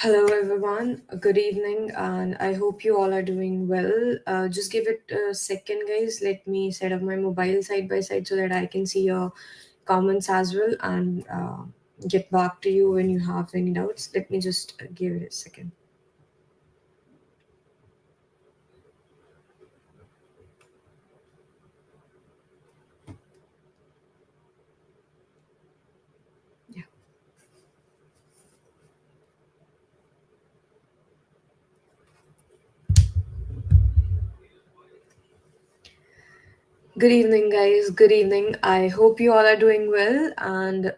Hello, everyone. Good evening, and I hope you all are doing well. Just give it a second, guys. Let me set up my mobile side by side so that I can see your comments as well and get back to you when you have any doubts. Let me just give it a second. Yeah. Good evening, guys. Good evening. I hope you all are doing well, and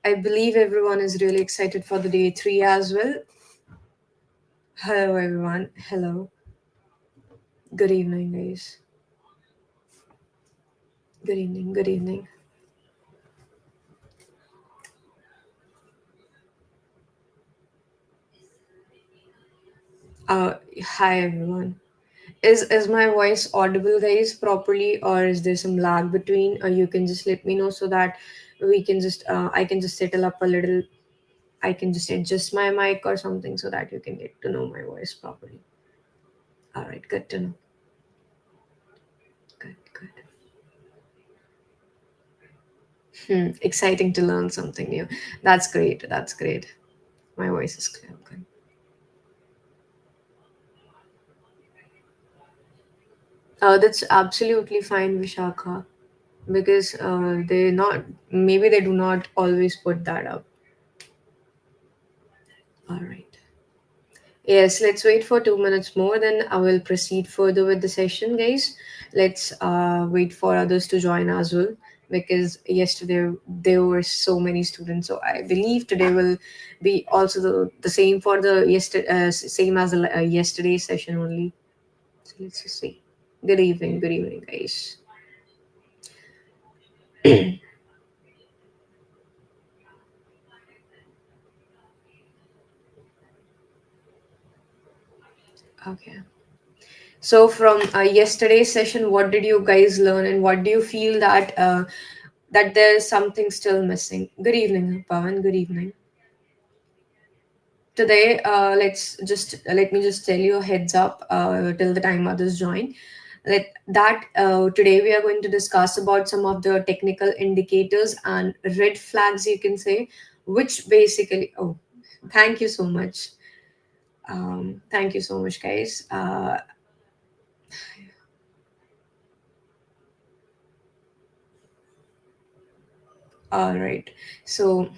I believe everyone is really excited for the day three as well. Hello, everyone. Hello. Good evening, guys. Good evening. Good evening. Hi everyone. Is my voice audible, guys, properly, or is there some lag between? Or you can just let me know so that we can just I can just settle up a little. I can just adjust my mic or something so that you can get to know my voice properly. All right, good to know. Good, good. Exciting to learn something new. That's great. That's great. My voice is clear. Good. That's absolutely fine, Vishakha, because they not maybe they do not always put that up. All right. Yes, let's wait for 2 minutes more, then I will proceed further with the session, guys. Let's wait for others to join as well because yesterday there were so many students. So I believe today will be also the same for the same as the yesterday's session only. So let's just see. Good evening, guys. Okay. So from yesterday's session, what did you guys learn, and what do you feel that that there's something still missing? Good evening, Pawan. Good evening. Today, let me just tell you a heads up till the time others join. Today we are going to discuss about some of the technical indicators and red flags, you can say, which basically. Oh, thank you so much. Thank you so much, guys. All right. So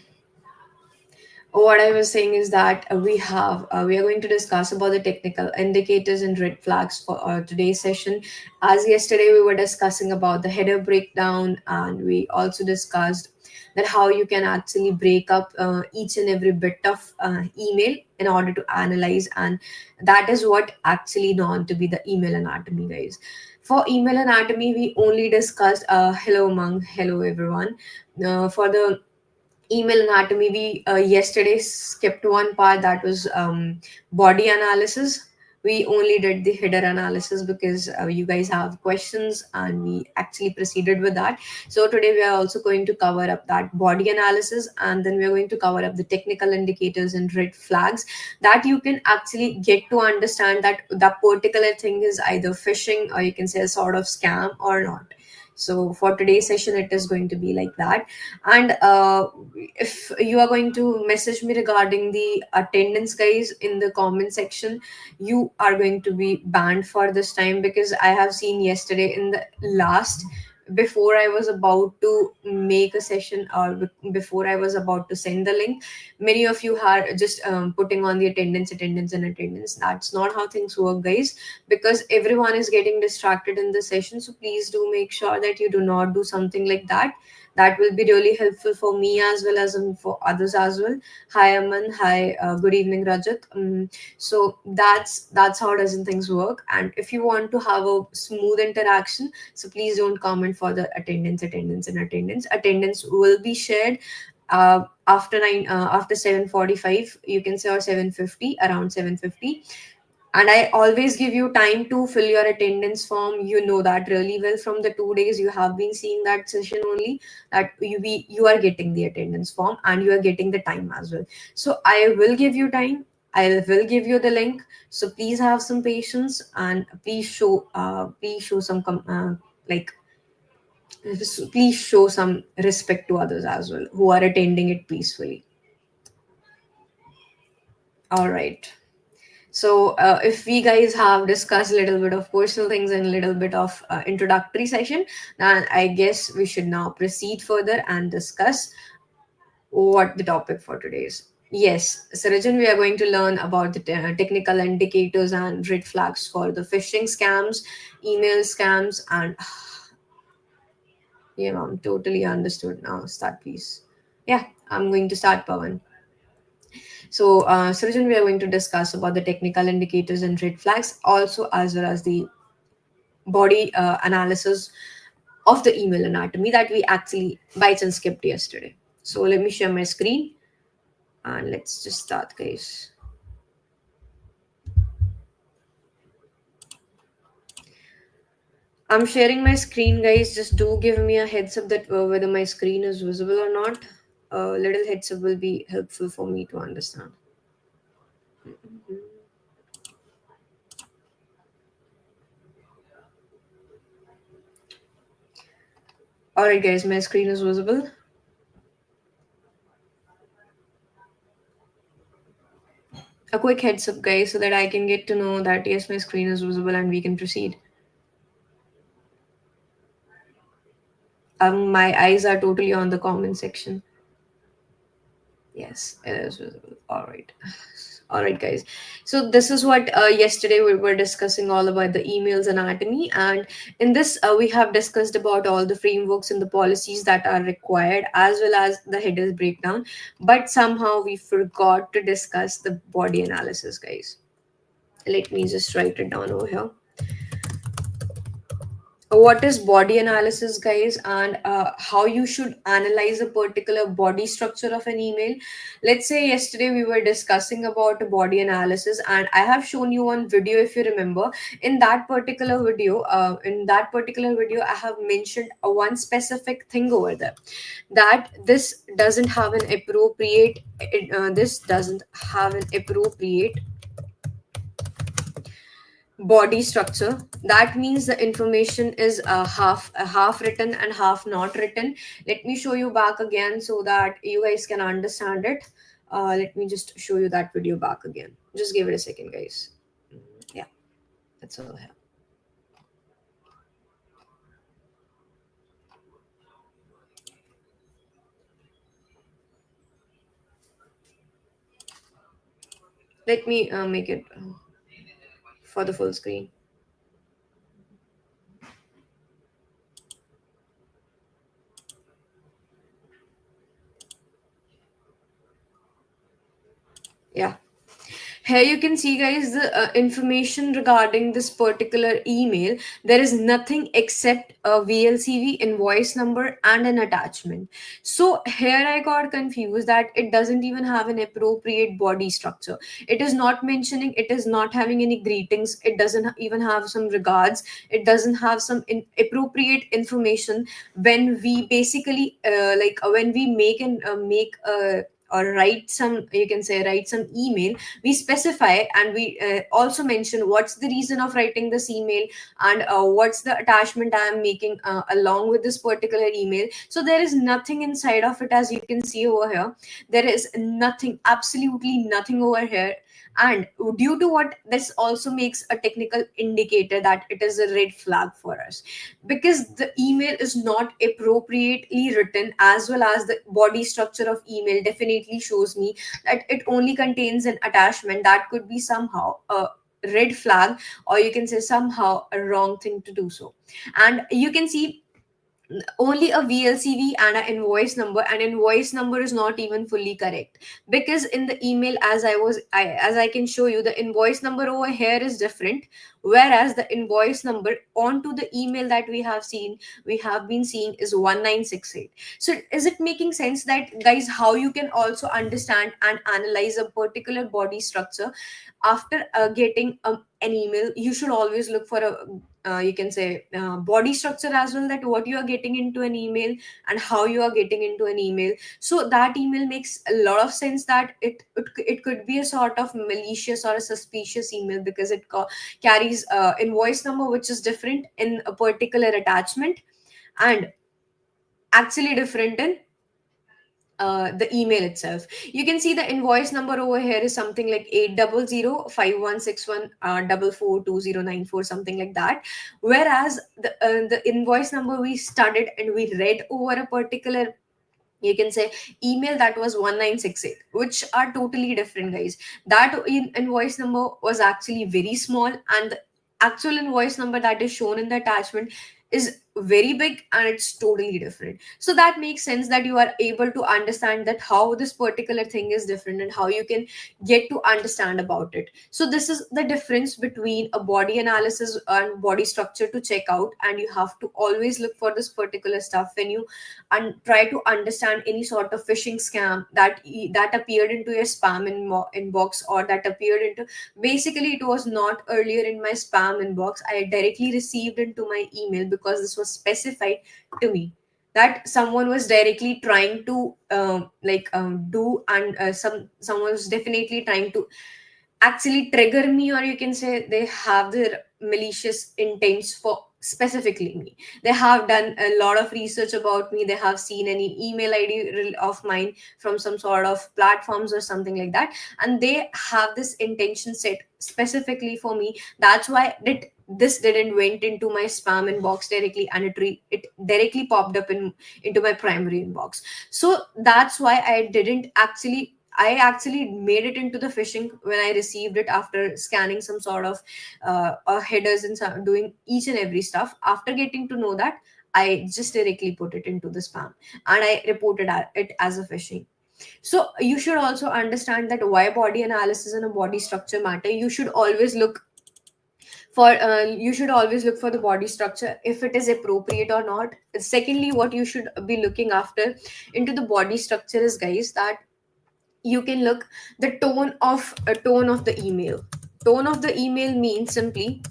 what I was saying is that we are going to discuss about the technical indicators and red flags for today's session. As yesterday we were discussing about the header breakdown, and we also discussed that how you can actually break up each and every bit of email in order to analyze, and that is what actually known to be the email anatomy, guys. For email anatomy, we only discussed hello Mang, hello everyone. For the email anatomy, we yesterday skipped one part, that was body analysis. We only did the header analysis because you guys have questions and we actually proceeded with that. So today we are also going to cover up that body analysis, and then we are going to cover up the technical indicators and red flags that you can actually get to understand that that particular thing is either phishing, or you can say a sort of scam or not. So for today's session it is going to be like that. And if you are going to message me regarding the attendance, guys, in the comment section, you are going to be banned for this time, because I have seen yesterday in the last, before I was about to make a session, or before I was about to send the link, many of you are just putting on the attendance and attendance. That's not how things work, guys, because everyone is getting distracted in the session. So please do make sure that you do not do something like that. That will be really helpful for me as well as for others as well. Hi Aman, hi, good evening Rajat. So that's how doesn't things work. And if you want to have a smooth interaction, so please don't comment for the attendance. Attendance will be shared after 7:45, you can say, or 7:50, around 7:50. And I always give you time to fill your attendance form. You know that really well from the 2 days you have been seeing that session only, that you are getting the attendance form and you are getting the time as well. So I will give you time. I will give you the link. So please have some patience and please show some like please show some respect to others as well who are attending it peacefully. All right. So if we guys have discussed a little bit of personal things and a little bit of introductory session, then I guess we should now proceed further and discuss what the topic for today is. Yes, Sarajan, we are going to learn about the technical indicators and red flags for the phishing scams, email scams, and I'm totally understood now. Start, please. Yeah, I'm going to start, Pawan. So, Sarajan, we are going to discuss about the technical indicators and red flags, also as well as the body analysis of the email anatomy that we actually by chance skipped yesterday. So, let me share my screen and let's just start, guys. I'm sharing my screen, guys. Just do give me a heads up that whether my screen is visible or not. A little heads up will be helpful for me to understand. All right, guys, my screen is visible. A quick heads up, guys, so that I can get to know that yes, my screen is visible and we can proceed. My eyes are totally on the comment section. Yes, it is visible. All right. All right, guys. So this is what yesterday we were discussing all about the emails anatomy, and in this we have discussed about all the frameworks and the policies that are required, as well as the headers breakdown. But somehow we forgot to discuss the body analysis, guys. Let me just write it down over here. What is body analysis, guys, and how you should analyze a particular body structure of an email. Let's say yesterday we were discussing about body analysis, and I have shown you one video, if you remember. In that particular video I have mentioned one specific thing over there, that this doesn't have an appropriate this doesn't have an appropriate body structure. That means the information is half written and half not written. Let me show you back again so that you guys can understand it. Let me just show you that video back again. Just give it a second, guys. Yeah, that's all I have. Let me make it for the full screen. Yeah, here you can see, guys, the information regarding this particular email. There is nothing except a VLCV, invoice number, and an attachment. So here I got confused that it doesn't even have an appropriate body structure. It is not mentioning, it is not having any greetings, it doesn't even have some regards, it doesn't have some appropriate information. When we basically when we make or write some, you can say write some email, we specify and we also mention what's the reason of writing this email, and what's the attachment I am making along with this particular email. So there is nothing inside of it, as you can see over here. There is nothing, absolutely nothing over here. And due to what, this also makes a technical indicator that it is a red flag for us, because the email is not appropriately written, as well as the body structure of email definitely shows me that it only contains an attachment. That could be somehow a red flag, or you can say somehow a wrong thing to do so. And you can see only a VLCV and an invoice number, and invoice number is not even fully correct, because in the email, as I can show you, the invoice number over here is different, whereas the invoice number onto the email that we have been seeing is 1968. So is it making sense that, guys, how you can also understand and analyze a particular body structure after getting an email? You should always look for a you can say body structure as well, that what you are getting into an email and how you are getting into an email. So that email makes a lot of sense that it could be a sort of malicious or a suspicious email, because it carries invoice number which is different in a particular attachment, and actually different in the email itself. You can see the invoice number over here is something like 8005161 442094, something like that. Whereas the invoice number we studied and we read over a particular, you can say, email, that was 1968, which are totally different, guys. That invoice number was actually very small, and the actual invoice number that is shown in the attachment is very big, and it's totally different. So that makes sense that you are able to understand that how this particular thing is different and how you can get to understand about it. So this is the difference between a body analysis and body structure to check out, and you have to always look for this particular stuff when you and try to understand any sort of phishing scam that appeared into your spam inbox, or that appeared into, basically it was not earlier in my spam inbox. I directly received into my email because this was specified to me, that someone was directly trying to do, and someone was definitely trying to actually trigger me, or you can say they have their malicious intents for specifically me. They have done a lot of research about me, they have seen any email id of mine from some sort of platforms or something like that, and they have this intention set specifically for me. That's why this didn't went into my spam inbox directly, and it directly popped up into my primary inbox. So that's why I actually made it into the phishing when I received it after scanning some sort of headers and doing each and every stuff. After getting to know that, I just directly put it into the spam, and I reported it as a phishing. So you should also understand that why body analysis and a body structure matter. You should always look for the body structure if it is appropriate or not. Secondly, what you should be looking after into the body structure is, guys, that you can look the tone of the email. Tone of the email means simply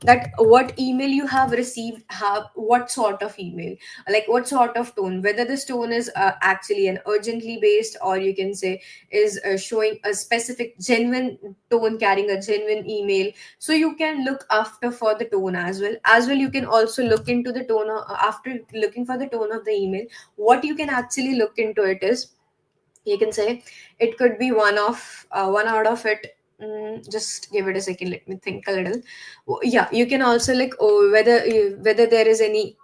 that what email you have received, have what sort of email, like what sort of tone, whether this tone is actually an urgently based, or you can say is showing a specific genuine tone, carrying a genuine email. So you can look after for the tone as well. You can also look into the tone after looking for the tone of the email. What you can actually look into it is, you can say, it could be one out of it. Just give it a second, let me think a little. Yeah, you can also like, whether there is any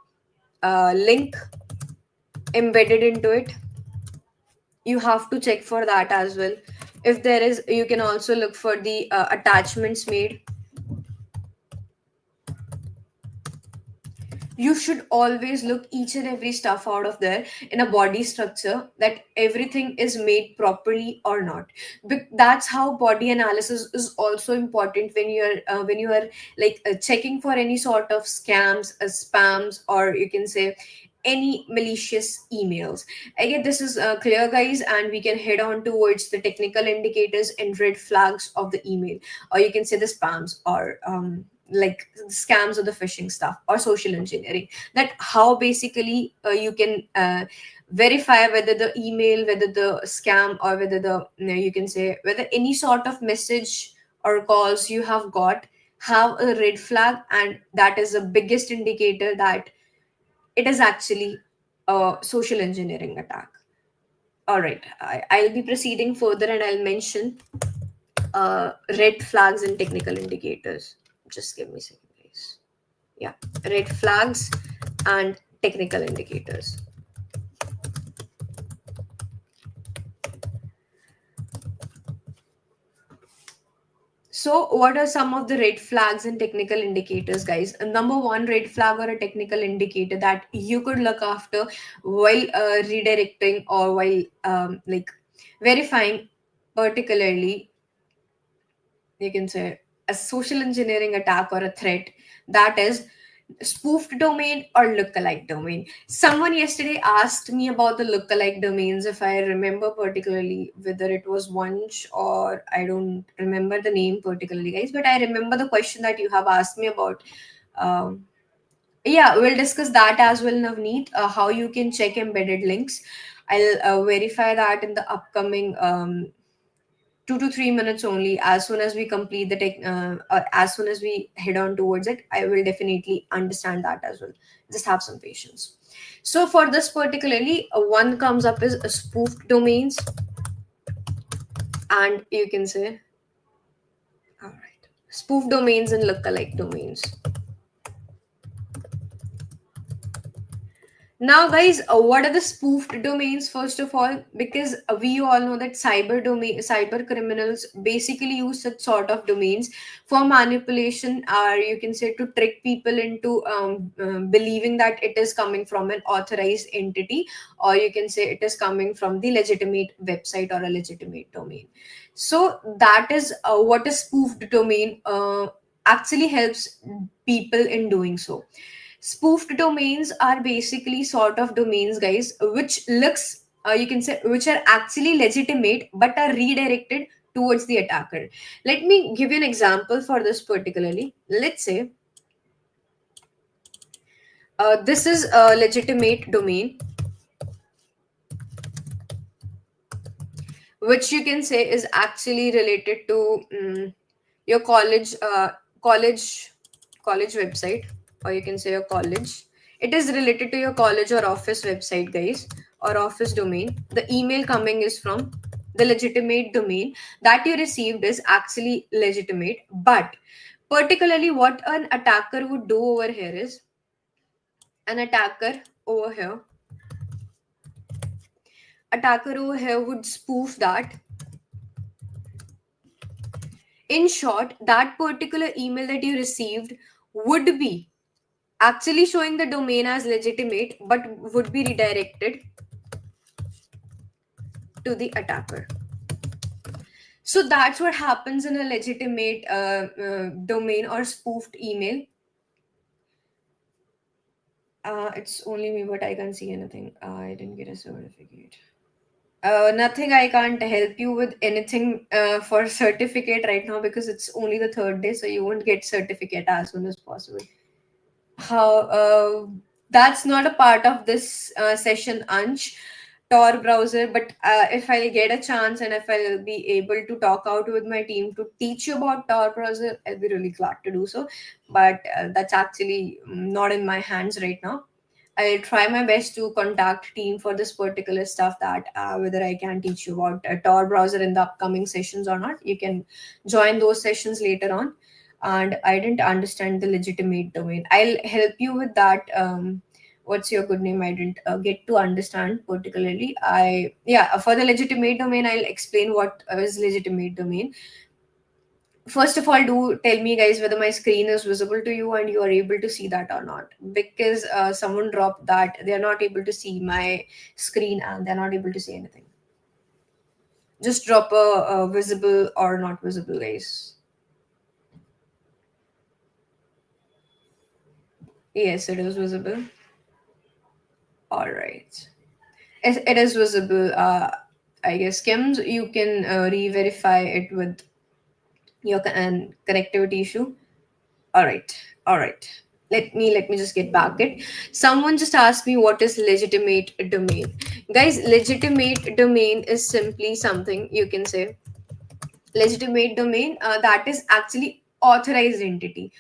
link embedded into it. You have to check for that as well. If there is, you can also look for the attachments made. You should always look each and every stuff out of there in a body structure, that everything is made properly or not. That's how body analysis is also important when you are like checking for any sort of scams, spams, or you can say any malicious emails. Again, this is clear, guys, and we can head on towards the technical indicators and red flags of the email, or you can say the spams, or like scams or the phishing stuff or social engineering. That how basically you can verify whether the email, whether the scam, or whether the, you can say, whether any sort of message or calls you have got have a red flag, and that is the biggest indicator that it is actually a social engineering attack. All right, I'll be proceeding further, and I'll mention red flags and technical indicators. Just give me a second, guys. Yeah, red flags and technical indicators. So, what are some of the red flags and technical indicators, guys? Number one red flag or a technical indicator that you could look after while redirecting, or while like verifying, particularly, you can say. a social engineering attack or a threat, that is spoofed domain or lookalike domain. Someone yesterday asked me about the lookalike domains, if I remember particularly, whether it was Wunsch or I don't remember the name particularly, guys, but I remember the question that you have asked me about. Um, yeah, we'll discuss that as well, Navneet, how you can check embedded links. I'll verify that in the upcoming 2 to 3 minutes only. As soon as we complete the as soon as we head on towards it, I will definitely understand that as well. Just have some patience. So for this particularly, one comes up is spoofed domains, and you can say, all right, spoof domains and lookalike domains. Now, guys, what are the spoofed domains? First of all, because we all know that cyber criminals basically use such sort of domains for manipulation, or you can say to trick people into believing that it is coming from an authorized entity, or you can say it is coming from the legitimate website or a legitimate domain. So that is what a spoofed domain actually helps people in doing so. Spoofed domains are basically sort of domains, guys, which looks you can say which are actually legitimate but are redirected towards the attacker. Let me give you an example for this particularly. Let's say this is a legitimate domain, which you can say is actually related to your college college website, or you can say your college. It is related to your college or office website, guys, or office domain. The email coming is from the legitimate domain that you received is actually legitimate, but particularly what an attacker would do over here is, an over here attacker over here would spoof that. In short, that particular email that you received would be actually showing the domain as legitimate but would be redirected to the attacker. So that's what happens in a legitimate domain or spoofed email. It's only me, but I can't see anything. I didn't get a certificate. Nothing. I can't help you with anything for certificate right now because it's only the third day, so you won't get certificate as soon as possible. How that's not a part of this session, Ansh. Tor browser, but if I'll get a chance and if I'll be able to talk out with my team to teach you about Tor browser, I'll be really glad to do so. But that's actually not in my hands right now. I'll try my best to contact team for this particular stuff, that whether I can teach you about a Tor browser in the upcoming sessions or not. You can join those sessions later on. And I didn't understand the legitimate domain. I'll help you with that. What's your good name? I didn't get to understand particularly. For the legitimate domain, I'll explain what is legitimate domain. First of all, do tell me, guys, whether my screen is visible to you and you are able to see that or not, because someone dropped that they're not able to see my screen and they're not able to see anything. Just drop a visible or not visible, guys. Yes, it is visible. All right. It is visible. I guess, Kims, you can re-verify it with your connectivity issue. All right, all right. Let me just get back it. Someone just asked me what is legitimate domain. Guys, legitimate domain is simply something, you can say, legitimate domain that is actually authorized entity,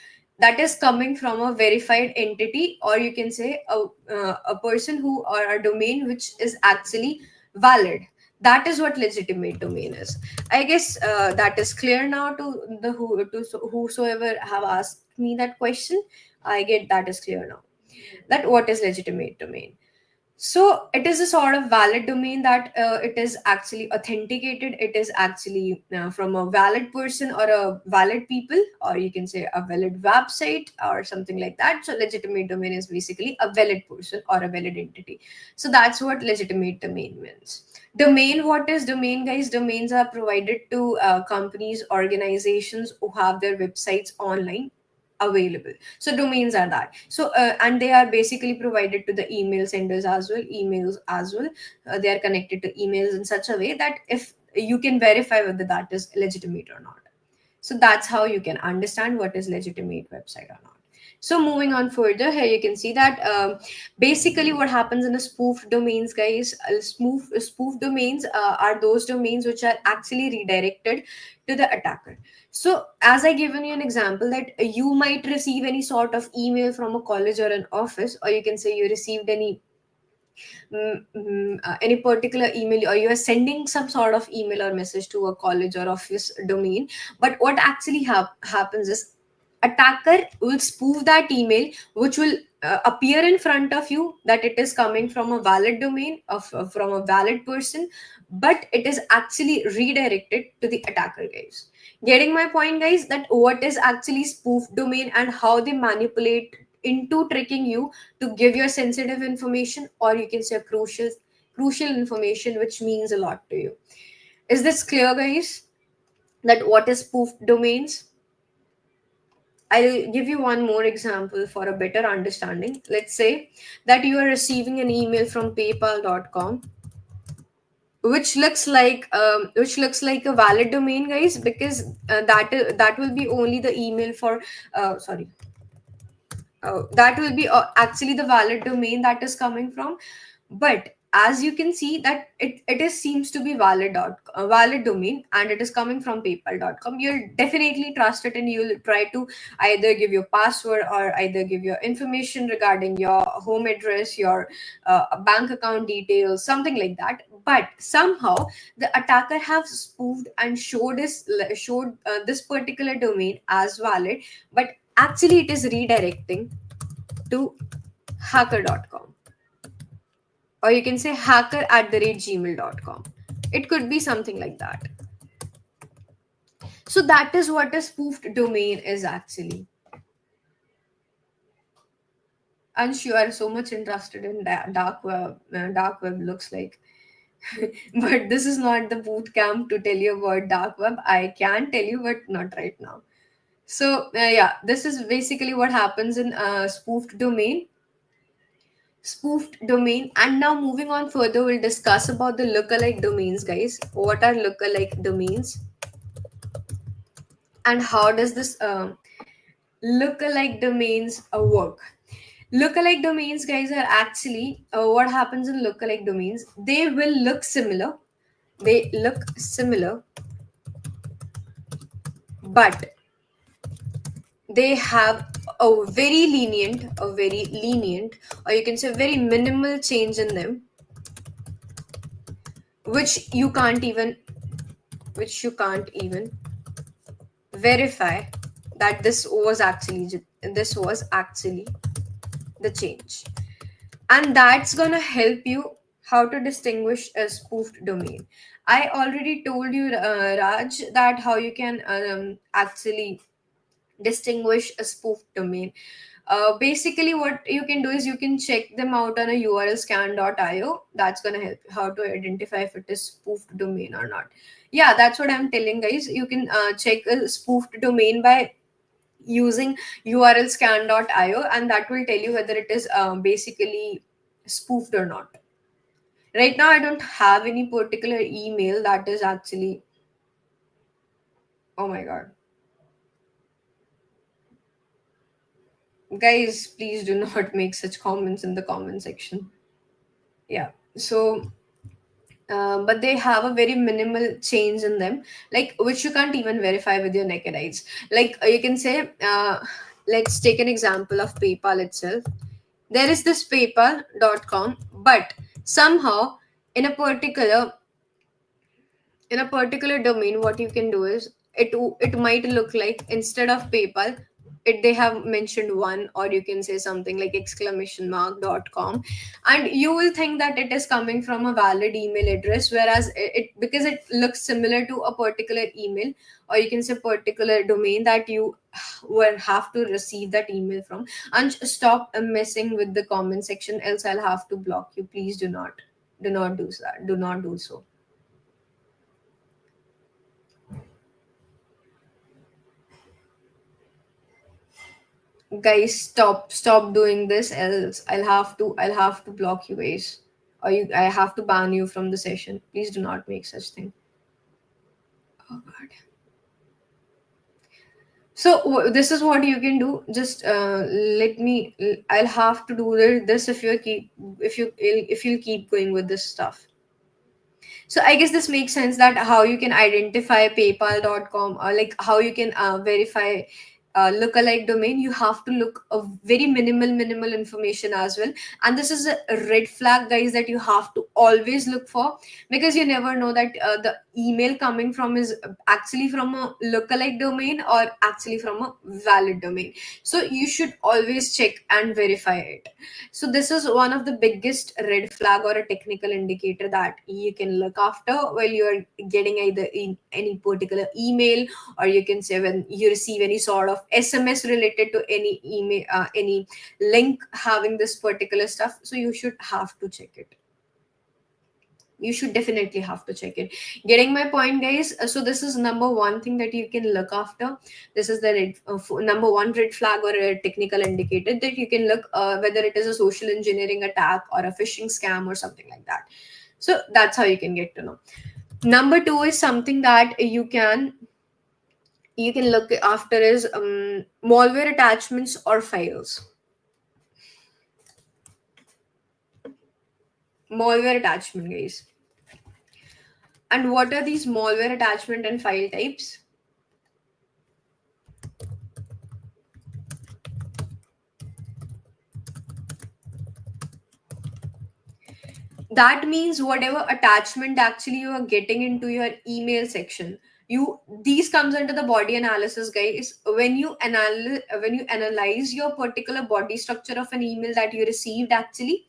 that is coming from a verified entity, or you can say a person who, or a domain which is actually valid. That is what legitimate domain is. I guess that is clear now to the whosoever have asked me that question. I get that is clear now, that what is legitimate domain. So it is a sort of valid domain that it is actually authenticated. It is actually from a valid person or a valid people, or you can say a valid website or something like that. So legitimate domain is basically a valid person or a valid entity. So that's what legitimate domain means. Domain, what is domain, guys? Domains are provided to companies, organizations who have their websites online available. So domains are that. So and they are basically provided to the email senders as well, emails as well. They are connected to emails in such a way that if you can verify whether that is legitimate or not. So that's how you can understand what is legitimate website or not. So moving on further, here you can see that basically what happens in the spoof domains, guys. Spoof domains are those domains which are actually redirected to the attacker. So as I given you an example that you might receive any sort of email from a college or an office, or you can say you received any particular email, or you are sending some sort of email or message to a college or office domain. But what actually happens is attacker will spoof that email, which will appear in front of you that it is coming from a valid domain of from a valid person, but it is actually redirected to the attacker, guys. Getting my point, guys, that what is actually spoof domain and how they manipulate into tricking you to give your sensitive information, or you can say crucial information which means a lot to you. Is this clear, guys, that what is spoof domains? I'll give you one more example for a better understanding. Let's say that you are receiving an email from paypal.com, which looks like a valid domain, guys, because that will be only the email for sorry that will be actually the valid domain that is coming from. But as you can see that it is seems to be valid domain, and it is coming from paypal.com, you'll definitely trust it, and you'll try to either give your password or either give your information regarding your home address, your bank account details, something like that. But somehow the attacker have spoofed and showed this particular domain as valid, but actually it is redirecting to hacker.com, or you can say hacker at the rate gmail.com. It could be something like that. So that is what a spoofed domain is actually. And you are so much interested in dark web. Dark web looks like. But this is not the boot camp to tell you about dark web. I can tell you, but not right now. So yeah, this is basically what happens in spoofed domain. And now moving on further, we'll discuss about the lookalike domains, guys. What are lookalike domains, and how does this lookalike domains work? Lookalike domains, guys, are actually what happens in lookalike domains. They will look similar. They look similar, but they have a very lenient, or you can say very minimal change in them, which you can't even, which you can't even verify that this was actually the change. And that's gonna help you how to distinguish a spoofed domain. I already told you, Raj, that how you can actually distinguish a spoofed domain. Basically what you can do is you can check them out on a urlscan.io. That's going to help you how to identify if it is spoofed domain or not. Yeah, that's what I'm telling, guys. You can check a spoofed domain by using urlscan.io, and that will tell you whether it is basically spoofed or not. Right now I don't have any particular email that is actually, oh my god, guys, please do not make such comments in the comment section. Yeah. So but they have a very minimal change in them, like which you can't even verify with your naked eyes. Like you can say let's take an example of PayPal itself. There is this paypal.com, but somehow in a particular domain, what you can do is it might look like, instead of PayPal, they have mentioned one, or you can say something like exclamation mark .com, and you will think that it is coming from a valid email address, whereas because it looks similar to a particular email, or you can say particular domain that you will have to receive that email from. And stop messing with the comment section, else I'll have to block you. Please do not do that, do not do so. Guys, stop doing this, else I'll have to block you guys, or I have to ban you from the session. Please do not make such thing. Oh god. So this is what you can do. Just let me, I'll have to do this if you keep going with this stuff. So I guess this makes sense, that how you can identify paypal.com, or like how you can verify lookalike domain. You have to look a very minimal information as well. And this is a red flag, guys, that you have to always look for, because you never know that the email coming from is actually from a lookalike domain or actually from a valid domain. So you should always check and verify it. So this is one of the biggest red flag or a technical indicator that you can look after while you're getting either in any particular email, or you can say when you receive any sort of SMS related to any email, any link having this particular stuff. So you should have to check it. You should definitely have to check it. Getting my point, guys? So this is number one thing that you can look after. This is the number one red flag or a technical indicator that you can look, whether it is a social engineering attack or a phishing scam or something like that. So that's how you can get to know. Number two is something that you can look after is malware attachments or files. Malware attachment, guys. And what are these malware attachment and file types? That means whatever attachment actually you are getting into your email section, these comes under the body analysis, guys. When you analyze your particular body structure of an email that you received, actually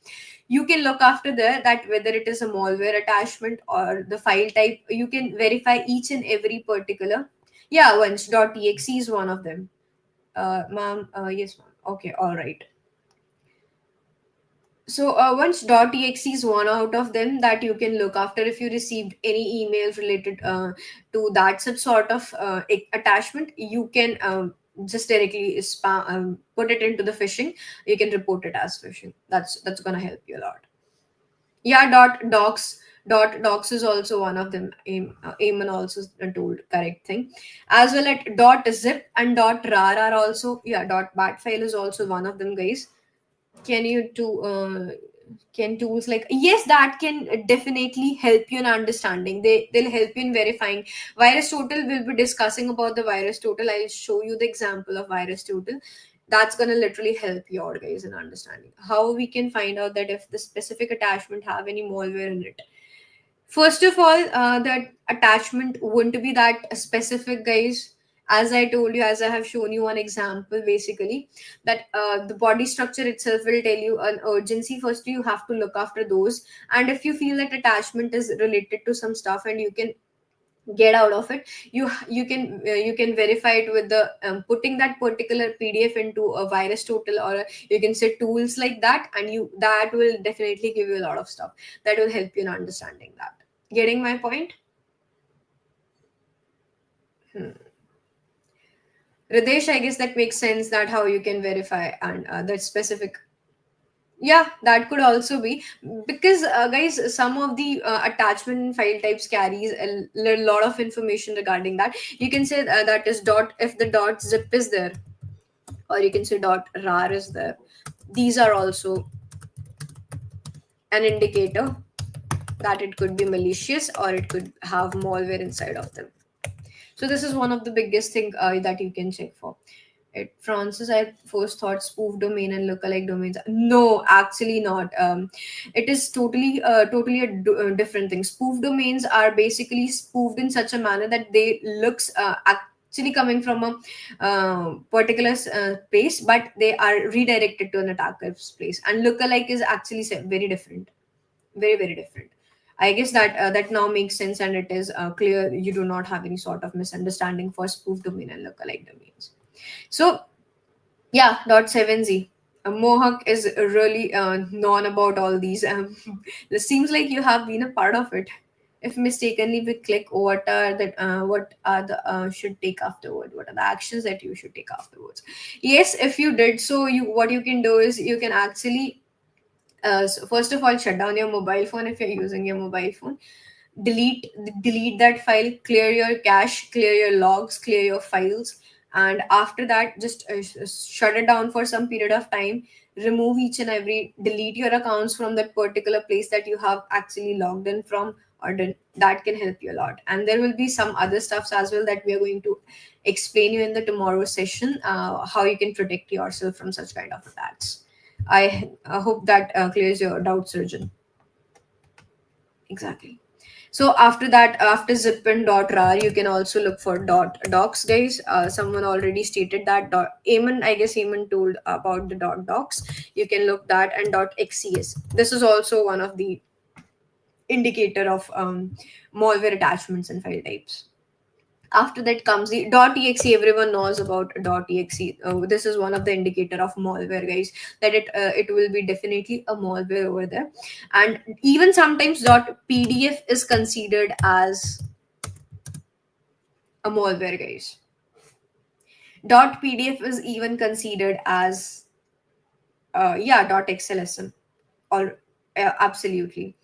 you can look after there that whether it is a malware attachment or the file type. You can verify each and every particular. Yeah, once .exe is one of them. Ma'am, yes ma'am, okay, all right. So once .exe is one out of them that you can look after. If you received any email related to that sort of attachment, you can just directly put it into the phishing. You can report it as phishing. That's gonna help you a lot. Yeah, dot docs is also one of them. Eamon also told correct thing. As well at .zip and .rar are also, yeah, .bat file is also one of them, guys. Can you do can tools like, yes, that can definitely help you in understanding. They'll help you in verifying. Virus total, will be discussing about the virus total. I'll show you the example of virus total. That's going to literally help you all, guys, in understanding how we can find out that if the specific attachment have any malware in it. First of all, that attachment wouldn't be that specific, guys. As I told you, as I have shown you one example, basically, that the body structure itself will tell you an urgency. First, you have to look after those. And if you feel that attachment is related to some stuff and you can get out of it, you can verify it with the putting that particular PDF into a virus total, or you can say tools like that, and you that will definitely give you a lot of stuff that will help you in understanding that. Getting my point? Hmm. Ridesh, I guess that makes sense, that how you can verify and that specific. Yeah, that could also be, because guys, some of the attachment file types carries a lot of information regarding that. You can say that is dot, if the dot zip is there, or you can say dot rar is there. These are also an indicator that it could be malicious or it could have malware inside of them. So this is one of the biggest thing that you can check for. It, Francis, I first thought spoof domain and lookalike domains. No, actually not. It is totally a different thing. Spoof domains are basically spoofed in such a manner that they looks actually coming from a particular place, but they are redirected to an attacker's place. And lookalike is actually very different, very very different. I guess that that now makes sense, and it is clear you do not have any sort of misunderstanding for spoof domain and lookalike domains. So yeah, .7z. Mohawk is really known about all these. It seems like you have been a part of it. If mistakenly we click, what are the should take afterward? What are the actions that you should take afterwards? Yes, if you did so, you what you can do is you can actually so first of all shut down your mobile phone if you're using your mobile phone. Delete that file, clear your cache, clear your logs, clear your files, and after that just shut it down for some period of time. Remove each and every, delete your accounts from that particular place that you have actually logged in from, or done. That can help you a lot. And there will be some other stuffs as well that we are going to explain you in the tomorrow session, how you can protect yourself from such kind of attacks. I hope that clears your doubt, surgeon. Exactly. So after that, after zip and dot rar, you can also look for dot docs, guys. Someone already stated that. Dot Eamon, I guess Eamon told about the dot docs. You can look that, and dot xcs. This is also one of the indicator of malware attachments and file types. After that comes the .exe. Everyone knows about .exe. This is one of the indicator of malware, guys, that it will be definitely a malware over there. And even sometimes .pdf is considered as a malware, guys. .pdf is even considered as yeah, .xlsm, or absolutely.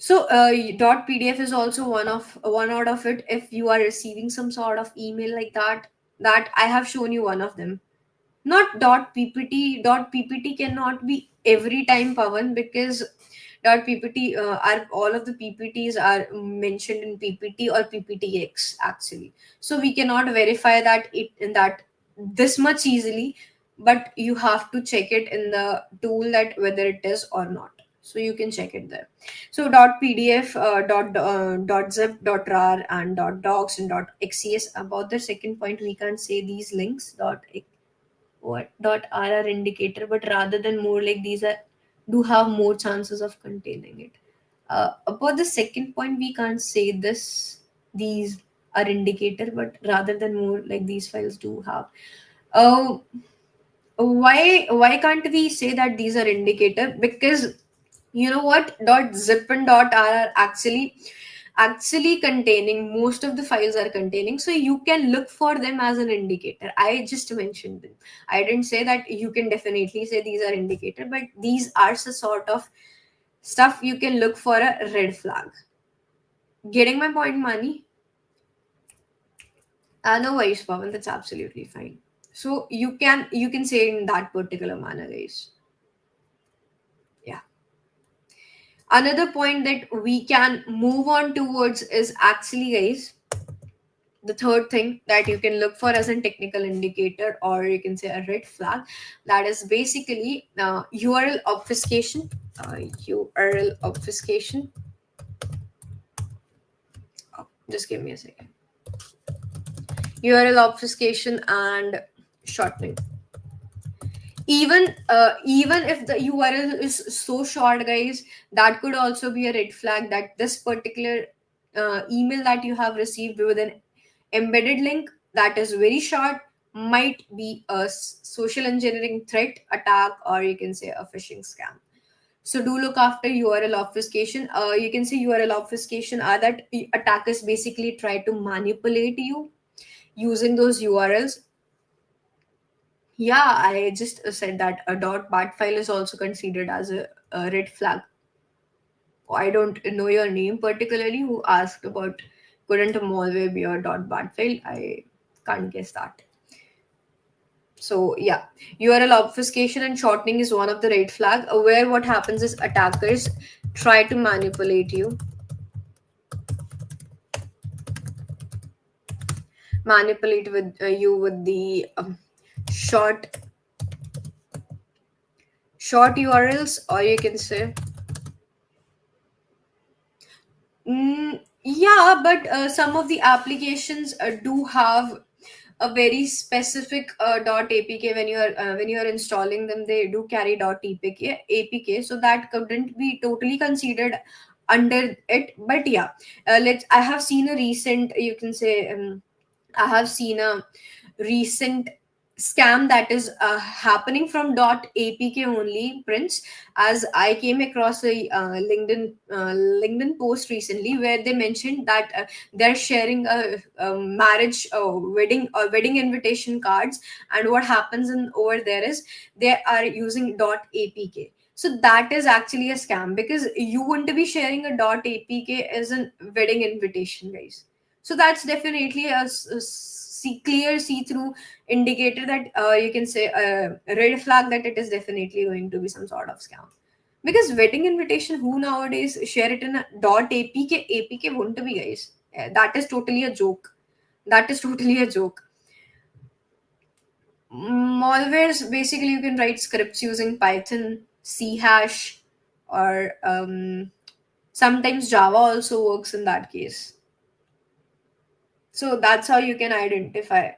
So .pdf is also one out of it. If you are receiving some sort of email like that, that I have shown you one of them. Not .ppt. .ppt cannot be every time, Pavan, because .ppt are all of the PPTs are mentioned in PPT or PPTX actually. So we cannot verify that it in that this much easily, but you have to check it in the tool that whether it is or not. So you can check it there. So .pdf, .zip, .rar, and .docs and .xcs. About the second point, we can't say these links what .rr indicator, but rather than more like these are do have more chances of containing it. About the second point, we can't say this these are indicator, but rather than more like these files do have. Uh, why can't we say that these are indicator? Because you know what, .zip and .r are actually containing, most of the files are containing, so you can look for them as an indicator. I just mentioned them. I didn't say that you can definitely say these are indicator, but these are the sort of stuff you can look for a red flag. Getting my point, money? No worries, Pavan, that's absolutely fine. So you can say in that particular manner, guys. Yeah. Another point that we can move on towards is actually, guys, the third thing that you can look for as a technical indicator, or you can say a red flag, that is basically URL obfuscation. URL obfuscation. Oh, just give me a second. URL obfuscation and shortening. Even if the URL is so short, guys, that could also be a red flag that this particular email that you have received with an embedded link that is very short might be a social engineering threat attack, or you can say a phishing scam. So do look after URL obfuscation. You can say URL obfuscation are that attackers basically try to manipulate you using those URLs. Yeah, I just said that a .bat file is also considered as a red flag. I don't know your name particularly who asked about couldn't a malware be a .bat file. I can't guess that. So yeah, URL obfuscation and shortening is one of the red flag, where what happens is attackers try to manipulate with you with the short short URLs, or you can say yeah, but some of the applications do have a very specific .apk. When you are installing them, they do carry .apk, so that couldn't be totally considered under it. But yeah, let's I have seen a recent, you can say, I have seen a recent scam that is happening from .apk only, Prince. As I came across a LinkedIn post recently where they mentioned that they're sharing a marriage, wedding invitation cards, and what happens in over there is they are using .apk. So that is actually a scam, because you want to be sharing a .apk as a wedding invitation, guys. So that's definitely clear see-through indicator that, you can say, a red flag that it is definitely going to be some sort of scam. Because wedding invitation, who nowadays share it in a .apk? APK won't be, guys. That is totally a joke. That is totally a joke. Malwares, basically you can write scripts using Python, C hash, or sometimes Java also works in that case. So that's how you can identify.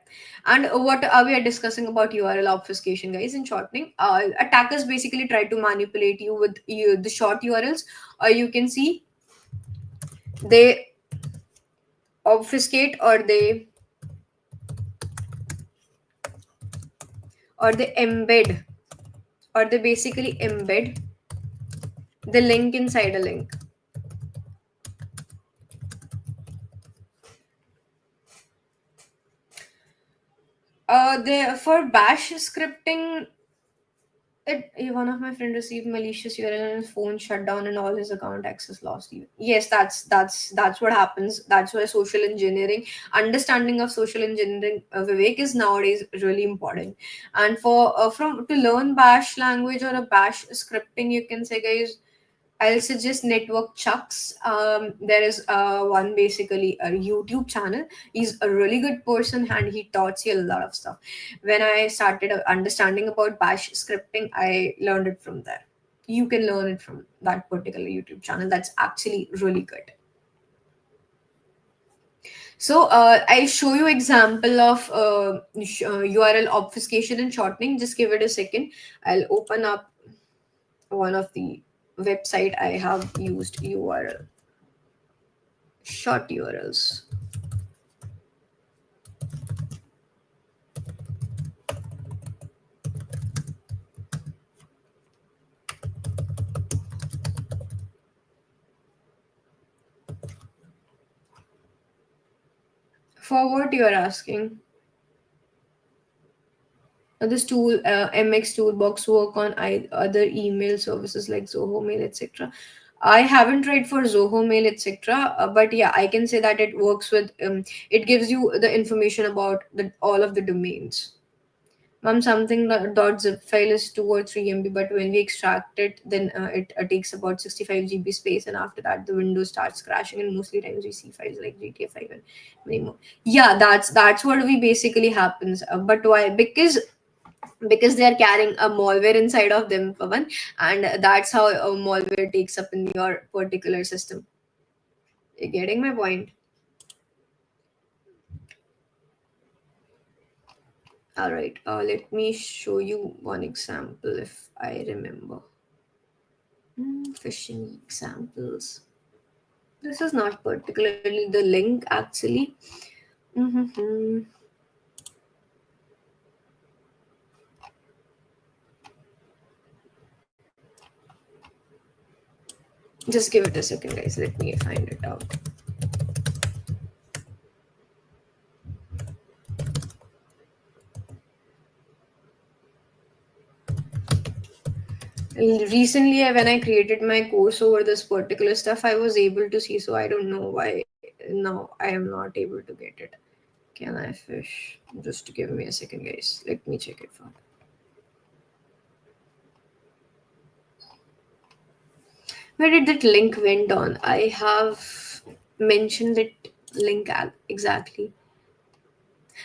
And what we are discussing about URL obfuscation, guys, in shortening. Attackers basically try to manipulate you with the short URLs, or you can see they obfuscate, or they embed, or they basically embed the link inside a link. They For bash scripting, one of my friend received malicious URL and his phone shut down and all his account access lost. Even yes, that's what happens. That's why social engineering, understanding of social engineering, Vivek, is nowadays really important. And for from to learn bash language or a bash scripting, you can say, guys, I'll suggest Network Chucks. There is one, basically a YouTube channel. He's a really good person and he taught you a lot of stuff. When I started understanding about Bash scripting, I learned it from there. You can learn it from that particular YouTube channel. That's actually really good. So I show you example of URL obfuscation and shortening. Just give it a second. I'll open up one of the website I have used URL, short URLs. For what you are asking? This tool, MX Toolbox, work on other email services like Zoho Mail, etc. I haven't tried for Zoho Mail, etc. But yeah, I can say that it works with. It gives you the information about all of the domains. Something dot zip file is 2 or 3 MB, but when we extract it, then it takes about 65 GB space, and after that, the Windows starts crashing, and mostly times we see files like GTA 5 and many more. Yeah, that's what we basically happens. But why? Because they are carrying a malware inside of them, Pavan, and that's how a malware takes up in your particular system. You're getting my point? All right. Let me show you one example if I remember. Phishing examples. This is not particularly the link, actually. Mhm. Just give it a second, guys. Let me find it out. Recently, when I created my course over this particular stuff, I was able to see. So I don't know why now I am not able to get it. Can I fish? Just give me a second, guys. Let me check it for. Where did that link went on? I have mentioned it link exactly.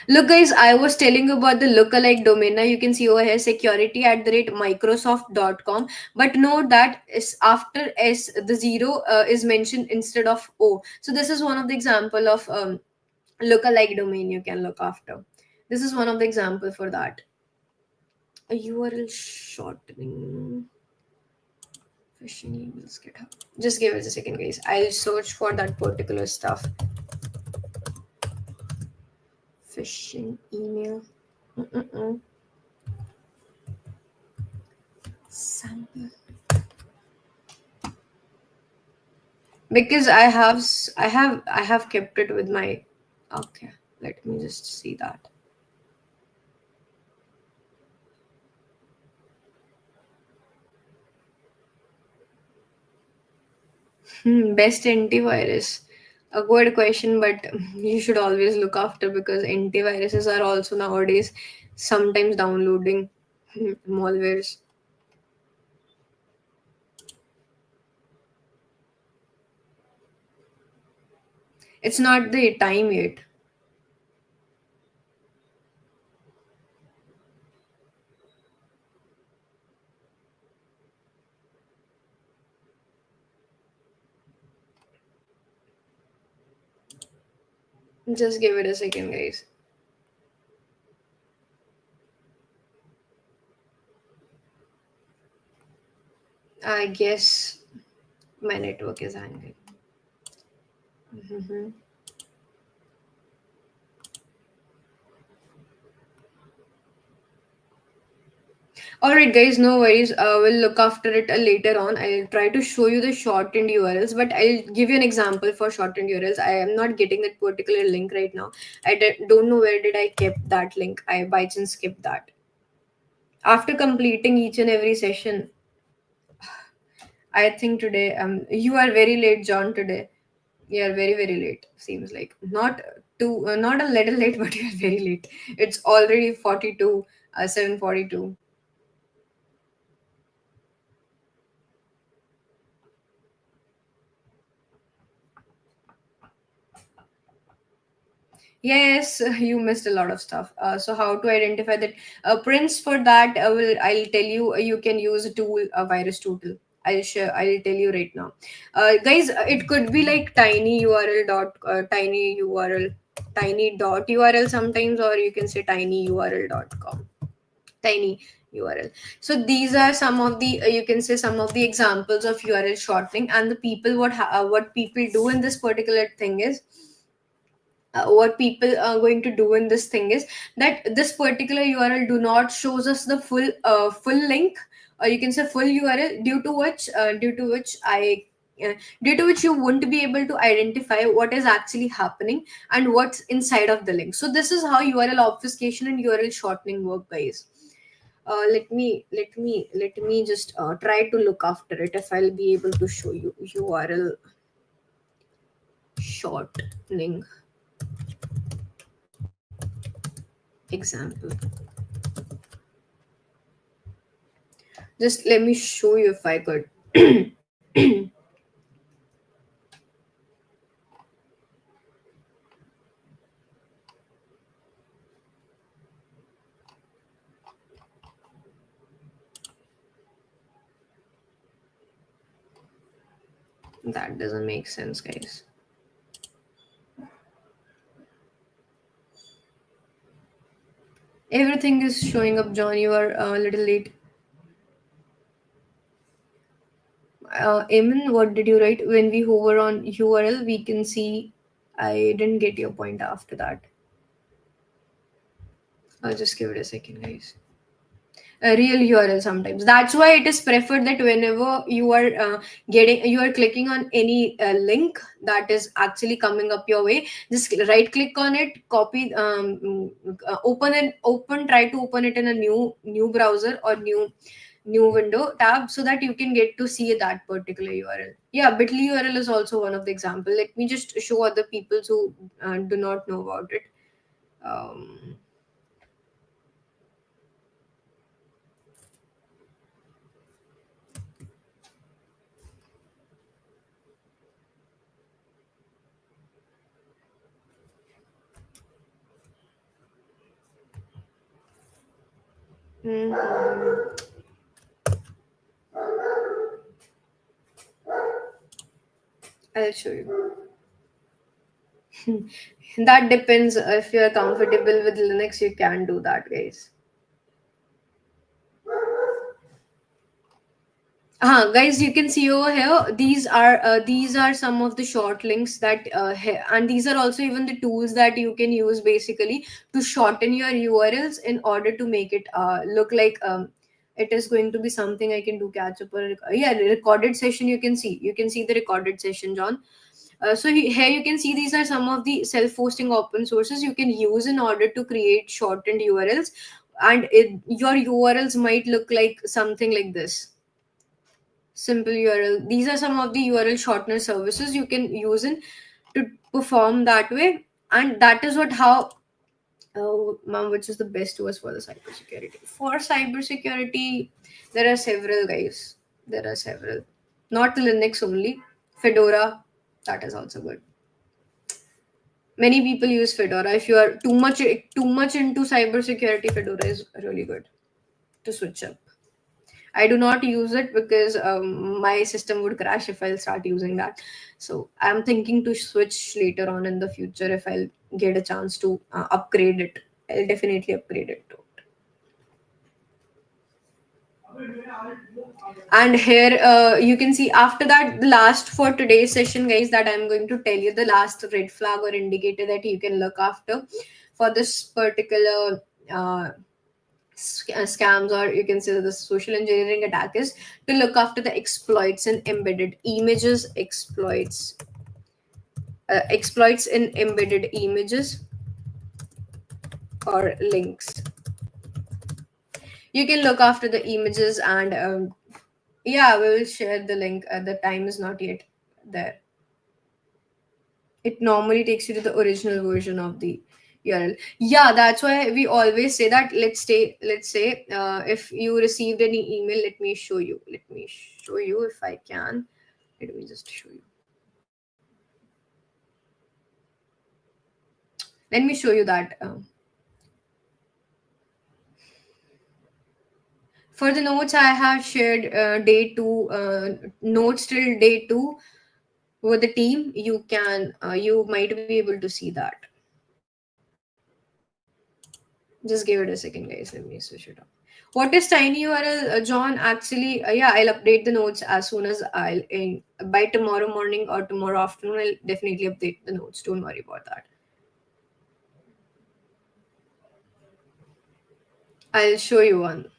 Look, guys, I was telling you about the lookalike domain. Now you can see over here security at the rate Microsoft.com. But note that is after S, the zero is mentioned instead of O. So this is one of the example of lookalike domain you can look after. This is one of the example for that. A URL shortening. Phishing emails, GitHub. Just give it a second, guys. I'll search for that particular stuff. Phishing email. Mm-mm-mm. Sample. Because I have kept it with my. Okay, let me just see that. Best antivirus. A good question, but you should always look after, because antiviruses are also nowadays sometimes downloading malwares. It's not the time yet. Just give it a second, guys. I guess my network is hanging. Mhm. All right, guys, no worries. We'll look after it later on. I'll try to show you the shortened URLs, but I'll give you an example for shortened URLs. I am not getting that particular link right now. Don't know where did I kept that link. I by chance skipped that. After completing each and every session, I think today you are very late, John. Today you are very late. Seems like not a little late, but you are very late. It's already 42, 7:42. Yes, you missed a lot of stuff. So how to identify that? Prince, for that, I'll tell you. You can use a tool, a virus tool. I'll share. I'll tell you right now, guys. It could be like tiny URL dot tiny URL, tiny dot URL sometimes, or you can say tinyurl.com. Tiny URL. So these are some of the you can say some of the examples of URL shortening, and the people what people do in this particular thing is, what people are going to do in this thing is that this particular URL do not shows us the full link, or you can say full URL, due to which I due to which you won't be able to identify what is actually happening and what's inside of the link. So this is how URL obfuscation and URL shortening work, guys. Let me just try to look after it if I'll be able to show you URL shortening example. Just let me show you if I could. That doesn't make sense, guys. Everything is showing up, John. You are a little late. Eamon, what did you write? When we hover on URL, we can see. I didn't get your point after that. I'll just give it a second, guys. A real URL sometimes. That's why it is preferred that whenever you are clicking on any link that is actually coming up your way, just right click on it, copy, try to open it in a new browser or new window tab, so that you can get to see that particular URL. Yeah, Bitly URL is also one of the example. Let me just show other people who do not know about it. Um, mhm. I'll show you. That depends. If you're comfortable with Linux, you can do that, guys. Guys, you can see over here. These are some of the short links that and these are also even the tools that you can use basically to shorten your URLs in order to make it look like it is going to be something I can do catch up or yeah, recorded session. You can see the recorded session, John. Here you can see these are some of the self-hosting open sources you can use in order to create shortened URLs, and your URLs might look like something like this. Simple URL. These are some of the URL shortener services you can use in to perform that way, and that is what how. Oh, ma'am, which is the best was for the cybersecurity? For cybersecurity, there are several, guys. There are several. Not Linux only. Fedora, that is also good. Many people use Fedora. If you are too much into cybersecurity, Fedora is really good to switch up. I do not use it because my system would crash if I'll start using that. So I'm thinking to switch later on in the future if I'll get a chance to upgrade it. I'll definitely upgrade it too. And here you can see after that, the last for today's session, guys, that I'm going to tell you the last red flag or indicator that you can look after for this particular scams, or you can say the social engineering attack, is to look after the exploits in embedded images, exploits in embedded images or links. You can look after the images, and yeah, we will share the link. The time is not yet there. It normally takes you to the original version of the URL. Yeah, that's why we always say that. Let's say if you received any email, let me show you if I can. Let me just show you. Let me show you that. For the notes, I have shared day two notes till day two with the team. You might be able to see that. Just give it a second, guys. Let me switch it up. What is tiny URL, John? Actually, yeah, I'll update the notes as soon as by tomorrow morning or tomorrow afternoon. I'll definitely update the notes. Don't worry about that. I'll show you one.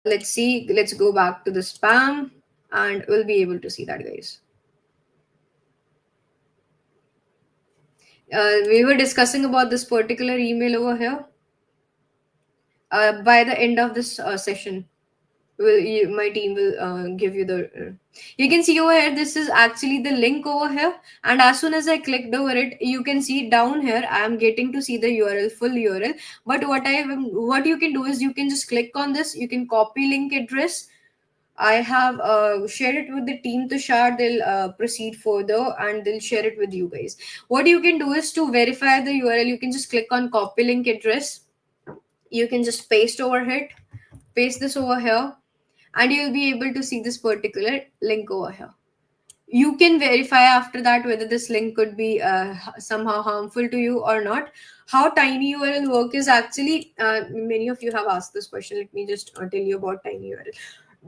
Let's see. Let's go back to the spam, and we'll be able to see that, guys. We were discussing about this particular email over here. By the end of this session, my team will give you the. You can see over here. This is actually the link over here, and as soon as I clicked over it, you can see down here. I am getting to see the URL, full URL. But what you can do is you can just click on this. You can copy link address. I have shared it with the team to share. They'll proceed further and they'll share it with you guys. What you can do is to verify the URL, you can just click on copy link address. You can just paste this over here, and you'll be able to see this particular link over here. You can verify after that whether this link could be somehow harmful to you or not. How tiny URL work is actually, many of you have asked this question. Let me just tell you about tiny URL.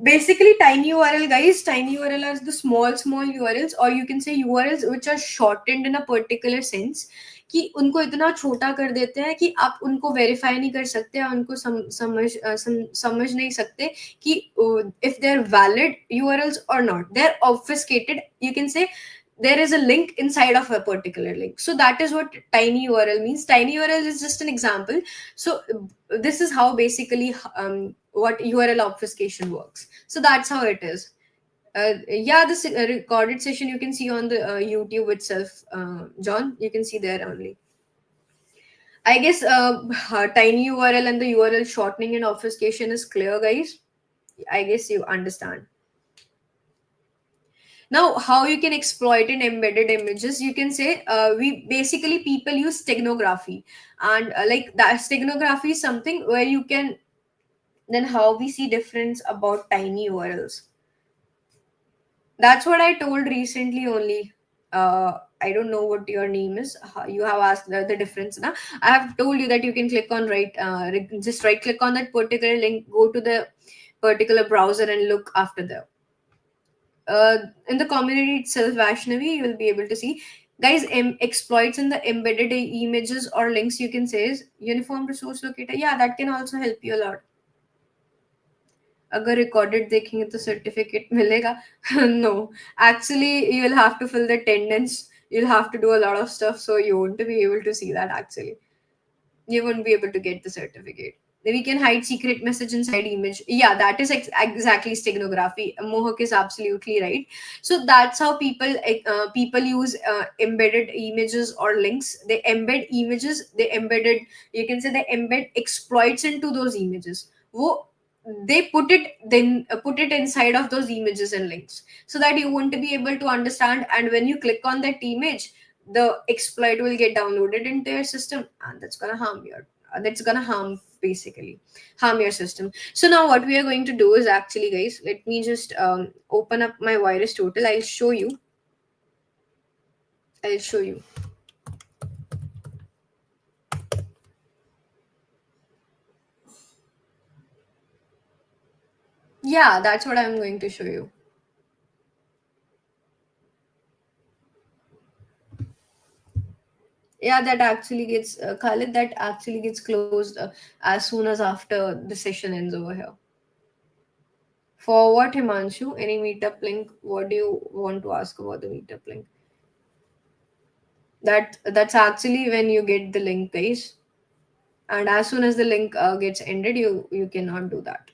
Basically, tiny URL, guys, tiny URL are the small URLs, or you can say URLs which are shortened in a particular sense, कि उनको इतना छोटा कर देते हैं कि आप उनको वेरीफाई नहीं कर सकते, उनको समझ नहीं सकते कि if they're valid URLs or not. They're obfuscated. You can say there is a link inside of a particular link. So that is what tiny URL means. Tiny URL is just an example. So this is how basically what URL obfuscation works. So that's how it is. Yeah, this recorded session you can see on the YouTube itself, John. You can see there only. I guess tiny URL and the URL shortening and obfuscation is clear, guys. I guess you understand. Now, how you can exploit in embedded images? You can say we basically people use steganography, and like that steganography is something where you can. Then how we see difference about tiny URLs. That's what I told recently only. I don't know what your name is. You have asked the difference. Now I have told you that you can click on just right click on that particular link, go to the particular browser and look after the in the community itself, Vaishnavi, you will be able to see. Guys, exploits in the embedded images or links, you can say is uniform resource locator. Yeah, that can also help you a lot. अगर recorded देखेंगे तो certificate मिलेगा. No, actually you'll have to fill the attendance, you'll have to do a lot of stuff, so you won't be able to see that actually. You won't be able to get the certificate. Then we can hide secret message inside image. Yeah, that is exactly steganography. Mohak is absolutely right. So that's how people use embedded images or links. They embed images, they embedded, you can say they embed exploits into those images. वो they put it inside of those images and links so that you won't be able to understand, and when you click on that image, the exploit will get downloaded into your system, and that's gonna harm, basically harm your system. So now what we are going to do is, actually guys, let me just open up my virus total. I'll show you. Yeah, that's what I'm going to show you. Yeah, that actually gets Khalid, that actually gets closed as soon as after the session ends over here. For what, Himanshu? Any meetup link? What do you want to ask about the meetup link? That's actually when you get the link, guys. And as soon as the link gets ended, you cannot do that.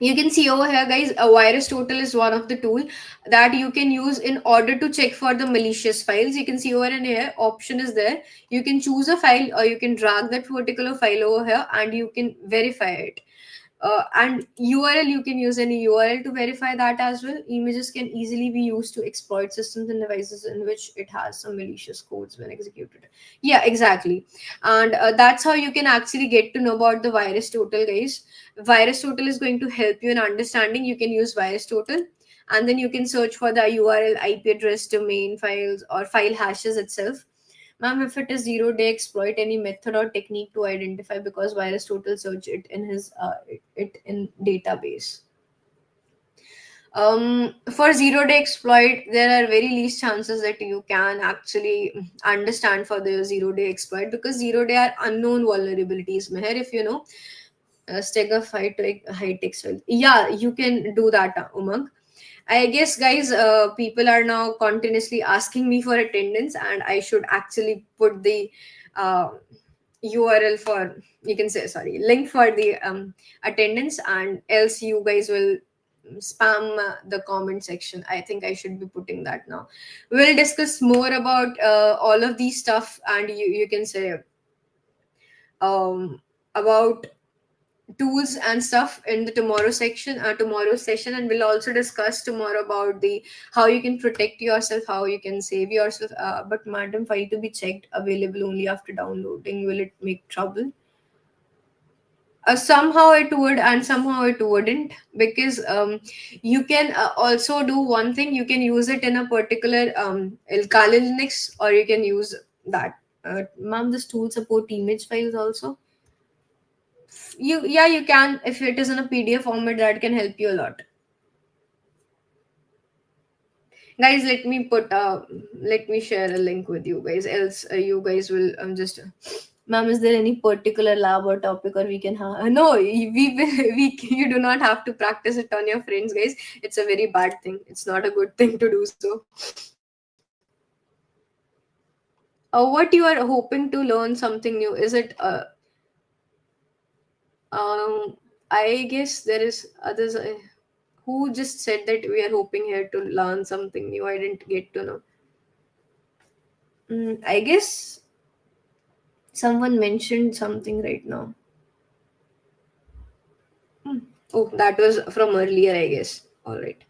You can see over here, guys, a virus total is one of the tool that you can use in order to check for the malicious files. You can see over in here, option is there. You can choose a file or you can drag that particular file over here and you can verify it. And URL, you can use any URL to verify that as well. Images can easily be used to exploit systems and devices in which it has some malicious codes when executed. Yeah, exactly. And that's how you can actually get to know about the virus total, guys. Virus total is going to help you in understanding. You can use virus total, and then you can search for the URL, IP address, domain files, or file hashes itself. Ma'am, if it is zero-day exploit, any method or technique to identify, because virus total search it in his it in database. For zero-day exploit, there are very least chances that you can actually understand for the zero-day exploit, because zero-day are unknown vulnerabilities. Meher, if you know, steg of high text file. Yeah, you can do that, Umang. I guess, guys, people are now continuously asking me for attendance, and I should actually put the uh, URL for, you can say, sorry, link for the attendance, and else you guys will spam the comment section. I think I should be putting that now. We'll discuss more about all of these stuff, and you can say about tools and stuff in the tomorrow's session, and we'll also discuss tomorrow about the how you can protect yourself, how you can save yourself. But madam, file to be checked available only after downloading, will it make trouble? Somehow it would and somehow it wouldn't, because you can also do one thing. You can use it in a particular Kali Linux, or you can use that. Ma'am, this tool support image files also. Yeah, you can. If it is in a PDF format, that can help you a lot. Guys, let me share a link with you guys, else you guys will just ma'am, is there any particular lab or topic, or we can have no, we you do not have to practice it on your friends, guys. It's a very bad thing, it's not a good thing to do so. What you are hoping to learn something new, is it um I guess there is others who just said that we are hoping here to learn something new. I didn't get to know. I guess someone mentioned something right now. Hmm. Oh, that was from earlier, I guess. All right.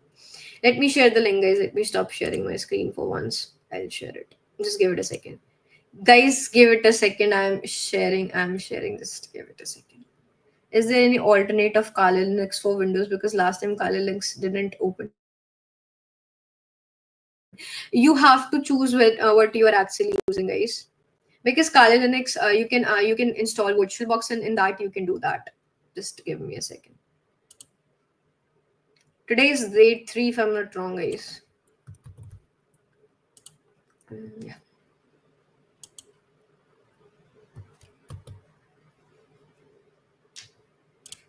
Let me share the link, guys. Let me stop sharing my screen for once. I'll share it. Just give it a second. Guys, give it a second. I'm sharing. Just give it a second. Is there any alternate of Kali Linux for Windows? Because last time Kali Linux didn't open. You have to choose what you are actually using, guys. Because Kali Linux, you can install VirtualBox, and in that you can do that. Just give me a second. Today is grade 3, if I'm not wrong, guys. Yeah.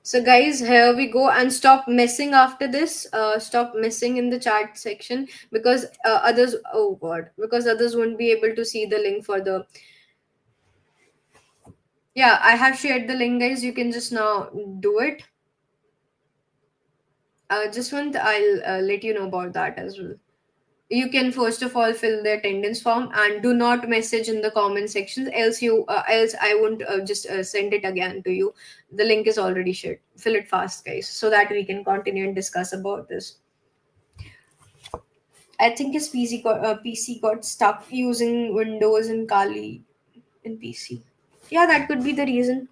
So guys, here we go, and stop messing after this. Stop messing in the chat section, because others. Oh God, because others won't be able to see the link for the. Yeah, I have shared the link, guys. You can just now do it. Just want I'll let you know about that as well. You can first of all fill the attendance form, and do not message in the comment sections, else I won't just send it again to you. The link is already shared. Fill it fast, guys, so that we can continue and discuss about this. I think his PC got stuck using Windows and Kali in PC. Yeah, that could be the reason.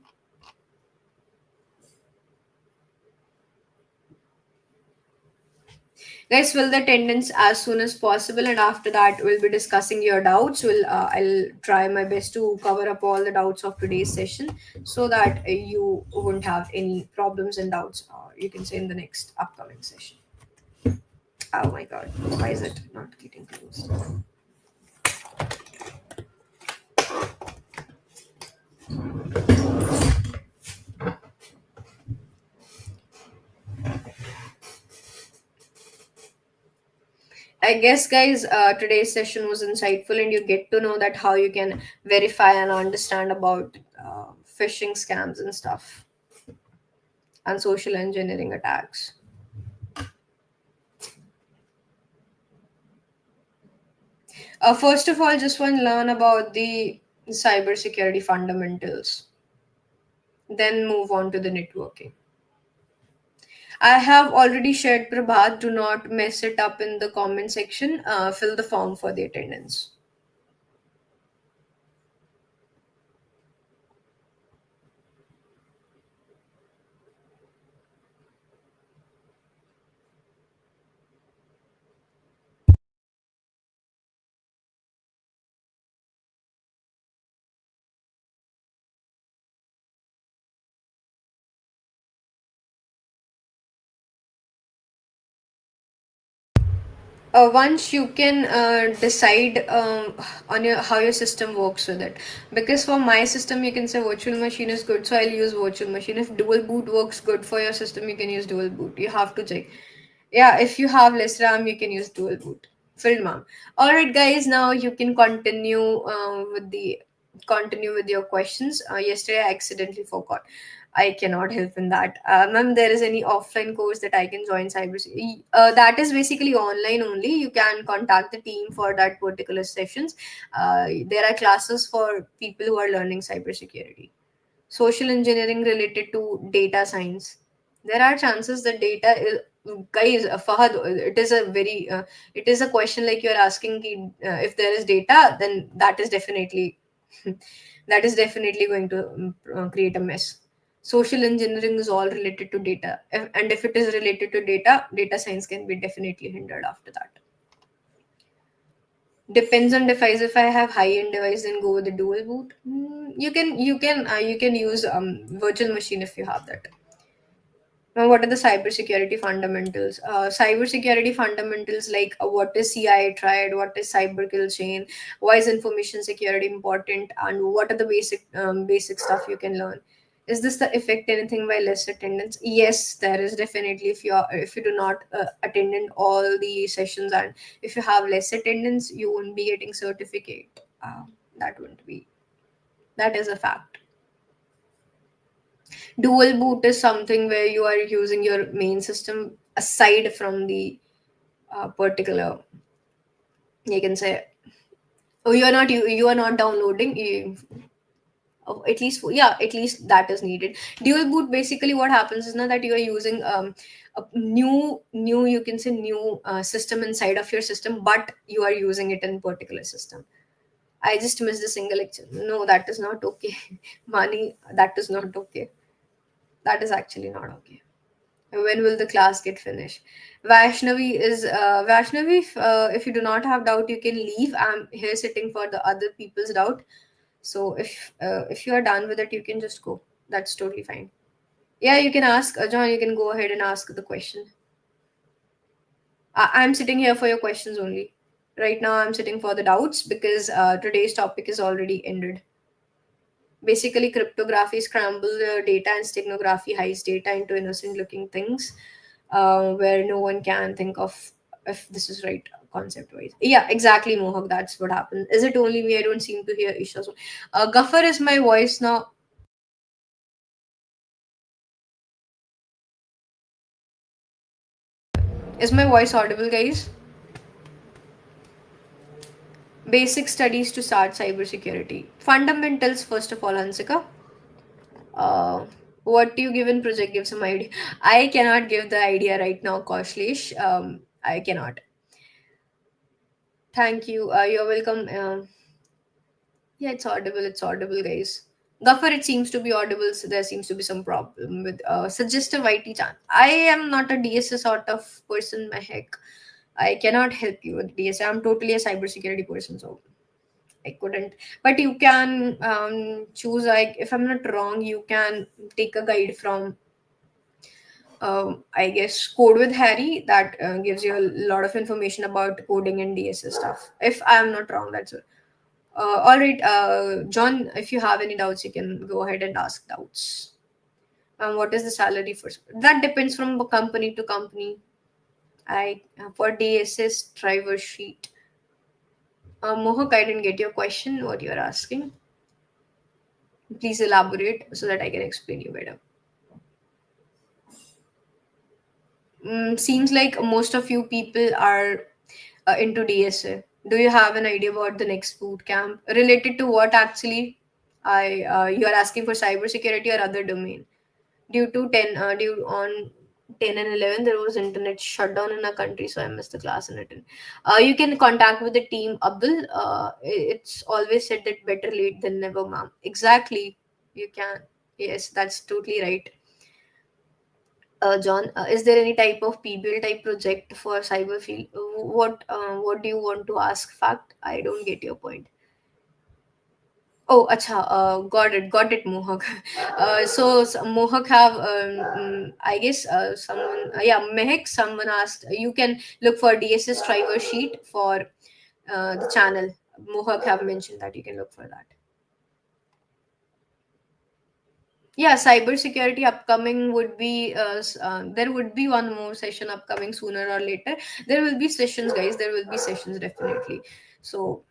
Guys, fill the attendance as soon as possible, and after that, we'll be discussing your doubts. I'll try my best to cover up all the doubts of today's session, so that you won't have any problems and doubts. You can say in the next upcoming session. Oh my God, why is it not getting closed? I guess, guys, today's session was insightful, and you get to know that how you can verify and understand about phishing scams and stuff, and social engineering attacks. First of all, just want to learn about the cybersecurity fundamentals, then move on to the networking. I have already shared, Prabhat. Do not mess it up in the comment section. Fill the form for the attendance. Once you can decide on your how your system works with it, because for my system you can say virtual machine is good, so I'll use virtual machine. If dual boot works good for your system, you can use dual boot. You have to check. Yeah, if you have less RAM, you can use dual boot. Filled, ma'am. All right, guys, now you can continue with your questions. Yesterday I accidentally forgot. I cannot help in that. Ma'am, there is any offline course that I can join cybersecurity? That is basically online only. You can contact the team for that particular sessions. There are classes for people who are learning cybersecurity. Social engineering related to data science. There are chances that data is, guys, Fahad, it is a question like you're asking ki, if there is data, then that is definitely that is definitely going to create a mess. Social engineering is all related to data, and if it is related to data science can be definitely hindered after that. Depends on device. If I have high end device, then go with the dual boot. You can use virtual machine if you have that. Now, what are the cybersecurity fundamentals? Cybersecurity fundamentals, like what is CI triad, what is cyber kill chain, why is information security important, and what are the basic stuff you can learn. Is this the affect anything by less attendance? Yes, there is definitely. If you do not attend in all the sessions, and if you have less attendance, you won't be getting certificate. That won't be. That is a fact. Dual boot is something where you are using your main system aside from the particular, you can say, oh, you are not downloading at least yeah, at least that is needed. Dual boot, basically what happens is now that you are using a new you can say new system inside of your system, but you are using it in particular system. I just missed a single lecture. No, that is not okay. Money, that is not okay. That is actually not okay. When will the class get finished? Vaishnavi is Vaishnavi. If you do not have doubt, you can leave. I'm here sitting for the other people's doubt. So if you are done with it, you can just go. That's totally fine. Yeah, you can ask John. You can go ahead and ask the question. I'm sitting here for your questions only. Right now, I'm sitting for the doubts because today's topic is already ended. Basically, cryptography scramble data and steganography hides data into innocent looking things where no one can think of if this is right concept wise. Yeah, exactly, Mohak. That's what happened. Is it only me? I don't seem to hear Isha. So, Gaffer is my voice now. Is my voice audible, guys? Basic studies to start cybersecurity. Fundamentals, first of all, Ansika. Uh, what do you give in project? Give some idea. I cannot give the idea right now, Kaushlesh. I cannot. Thank you. You're welcome. Yeah, it's audible. It's audible, guys. Gaffer, it seems to be audible, so there seems to be some problem with suggestive IT chan. I am not a DSA sort of person, my heck. I cannot help you with DSA. I'm totally a cybersecurity person, so I couldn't. But you can choose, like, if I'm not wrong, you can take a guide from, I guess, Code with Harry that gives you a lot of information about coding and DSA stuff. If I'm not wrong, that's it. All right, John, if you have any doubts, you can go ahead and ask doubts. What is the salary for? That depends from company to company. I for DSS driver sheet. Mohak, I didn't get your question. What you're asking? Please elaborate so that I can explain you better. Seems like most of you people are into DSA. Do you have an idea about the next boot camp related to what actually? I You are asking for cybersecurity or other domain? Due on 10 and 11 there was internet shutdown in our country, so I missed the class and attend. You can contact with the team, Abdul. It's always said that better late than never, ma'am. Exactly. You can. Yes, that's totally right. John, is there any type of PBL type project for cyber field? What do you want to ask? Fact, I don't get your point. Oh, acha, got it, Mohak. Mohak have, I guess, yeah, Mehek, someone asked, you can look for DSS driver sheet for the channel. Mohak have mentioned that you can look for that. Yeah, cybersecurity upcoming would be, there would be one more session upcoming sooner or later. There will be sessions, guys. There will be sessions definitely. So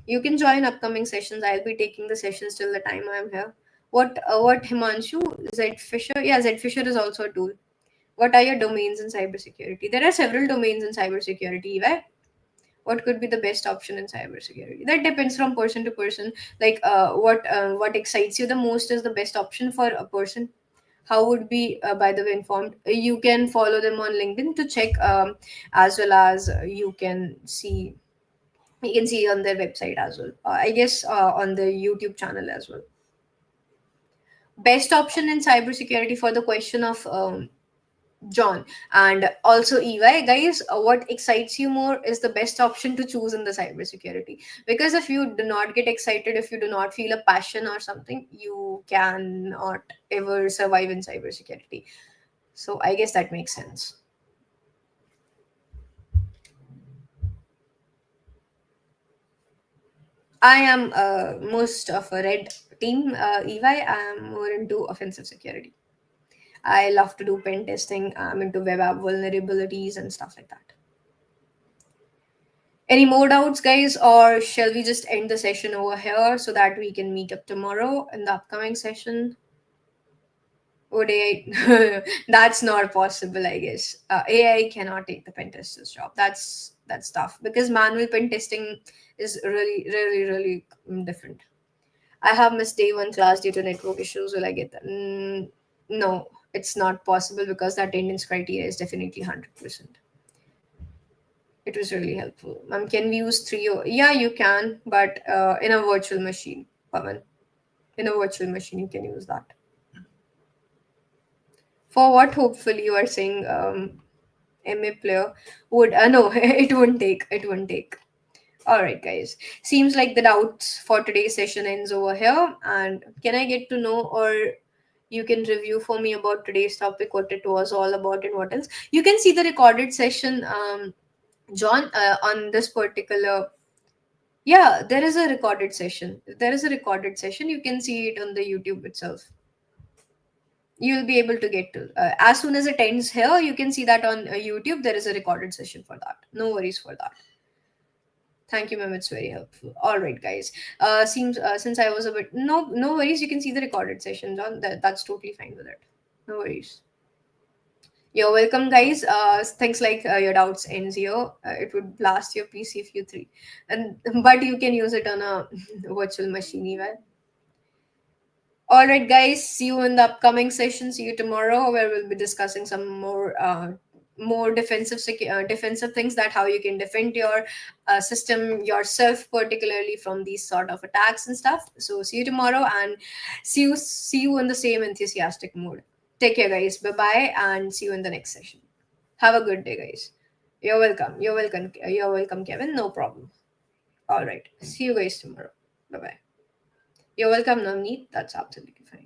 you can join upcoming sessions. I'll be taking the sessions till the time I'm here. What Himanshu? Z Fisher? Yeah, Z Fisher is also a tool. What are your domains in cybersecurity? There are several domains in cybersecurity, right? What could be the best option in cybersecurity? That depends from person to person. Like what excites you the most is the best option for a person. How would be, by the way, informed? You can follow them on LinkedIn to check, as well as you can see on their website as well, I guess, on the YouTube channel as well. Best option in cybersecurity for the question of John, and also EY, guys, what excites you more is the best option to choose in the cybersecurity. Because if you do not get excited, if you do not feel a passion or something, you cannot ever survive in cybersecurity. So I guess that makes sense. I am most of a red team. EY, I am more into offensive security. I love to do pen testing. I'm into web app vulnerabilities and stuff like that. Any more doubts, guys, or shall we just end the session over here so that we can meet up tomorrow in the upcoming session? Would AI? That's not possible, I guess. AI cannot take the pen tester's job. That's tough because manual pen testing is really, really, really different. I have missed day one class due to network issues. Will I get that? No, it's not possible because the attendance criteria is definitely 100%. It was really helpful. Can we use three? Yeah, you can, but in a virtual machine, Pavan. In a virtual machine, you can use that. For what hopefully you are saying MA player would no, it won't take. All right, guys. Seems like the doubts for today's session ends over here. And can I get to know, or you can review for me about today's topic, what it was all about, and what else? You can see the recorded session, John, on this particular. Yeah, there is a recorded session. There is a recorded session. You can see it on the YouTube itself. You'll be able to get to as soon as it ends here. You can see that on YouTube. There is a recorded session for that. No worries for that. Thank you, ma'am. It's very helpful. All right, guys. Seems since I was a bit no worries. You can see the recorded session, John. That's totally fine with it. No worries. You're welcome, guys. Things like your doubts ends here. It would blast your PC if you three, and but you can use it on a virtual machine even. All right, guys. See you in the upcoming session. See you tomorrow, where we'll be discussing some more defensive things, that how you can defend your system yourself, particularly from these sort of attacks and stuff. So see you tomorrow, and see you in the same enthusiastic mood. Take care, guys. Bye bye, and see you in the next session. Have a good day, guys. You're welcome. You're welcome. You're welcome, Kevin. No problem. All right. See you guys tomorrow. Bye bye. You're welcome, Navneet. That's absolutely fine.